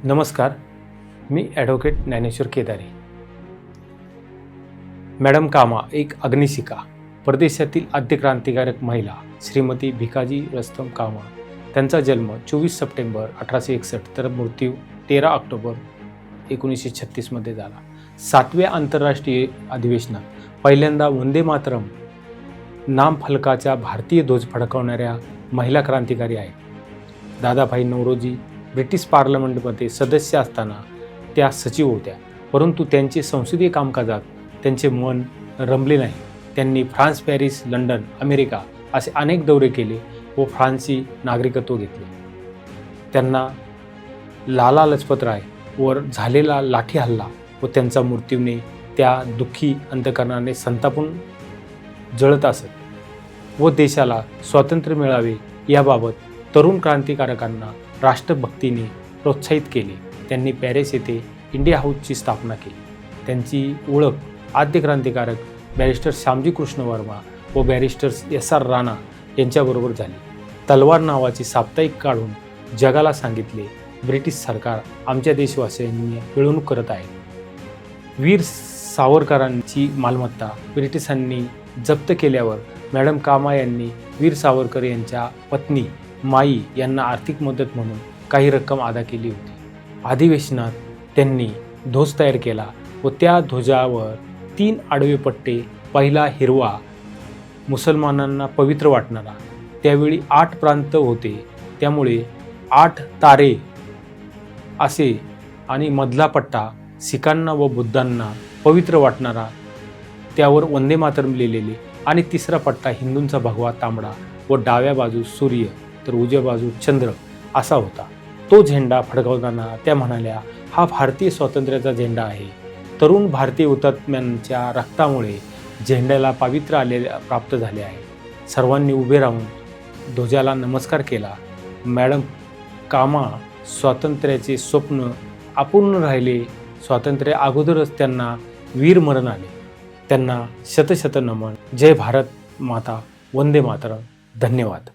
नमस्कार, मी ॲडव्होकेट ज्ञानेश्वर केदारे. मॅडम कामा एक अग्निशिखा. परदेशातील आद्य क्रांतिकारक महिला श्रीमती भिकाजी रस्तम कामा. त्यांचा जन्म 24 सप्टेंबर 1861 तर मृत्यू 13 ऑक्टोबर 1936 मध्ये झाला. 7व्या आंतरराष्ट्रीय अधिवेशनात पहिल्यांदा वंदे मातरम नामफलकाचा भारतीय ध्वज फडकवणाऱ्या महिला क्रांतिकारी आहेत. दादाभाई नौरोजी ब्रिटिश पार्लमेंटमध्ये सदस्य असताना त्या सचिव होत्या, परंतु त्यांचे संसदीय कामकाजात त्यांचे मन रमले नाही. त्यांनी फ्रान्स, पॅरिस, लंडन, अमेरिका असे अनेक दौरे केले व फ्रान्सची नागरिकत्व घेतले. त्यांना लाला लजपतराय वर झालेला लाठी हल्ला व त्यांचा मृत्यूने त्या दुःखी अंतःकरणाने संतापून जळत असत व देशाला स्वातंत्र्य मिळावे याबाबत तरुण क्रांतिकारकांना राष्ट्रभक्तीने प्रोत्साहित केले. त्यांनी पॅरिस येथे इंडिया हाऊसची स्थापना केली. त्यांची ओळख आद्य क्रांतिकारक बॅरिस्टर श्यामजी कृष्ण वर्मा व बॅरिस्टर S.R. राणा यांच्याबरोबर झाली. तलवार नावाची साप्ताहिक काढून जगाला सांगितले, ब्रिटिश सरकार आमच्या देशवासियांनी पिळवणूक करत आहे. वीर सावरकरांची मालमत्ता ब्रिटिशांनी जप्त केल्यावर मॅडम कामा यांनी वीर सावरकर यांच्या पत्नी माई यांना आर्थिक मदत म्हणून काही रक्कम अदा केली होती. अधिवेशनात त्यांनी ध्वज तयार केला व त्या ध्वजावर 3 आडवे पट्टे, पहिला हिरवा मुसलमानांना पवित्र वाटणारा, त्यावेळी 8 प्रांत होते त्यामुळे 8 तारे असे, आणि मधला पट्टा सिखांना व बुद्धांना पवित्र वाटणारा, त्यावर वंदे मातरम लिहिलेले, आणि तिसरा पट्टा हिंदूंचा भगवा तांबडा व डाव्या बाजूस सूर्य तर उजव्या बाजूस चंद्र असा होता. तो झेंडा फडकवताना त्या म्हणाल्या, हा भारतीय स्वातंत्र्याचा झेंडा आहे. तरुण भारतीय हुतात्म्यांच्या रक्तामुळे झेंड्याला पावित्र्य प्राप्त झाले आहे. सर्वांनी उभे राहून ध्वजाला नमस्कार केला. मॅडम कामा स्वातंत्र्याचे स्वप्न अपूर्ण राहिले. स्वातंत्र्य अगोदरच त्यांना वीरमरण आले. त्यांना शतशत नमन. जय भारत माता. वंदे मातरम. धन्यवाद.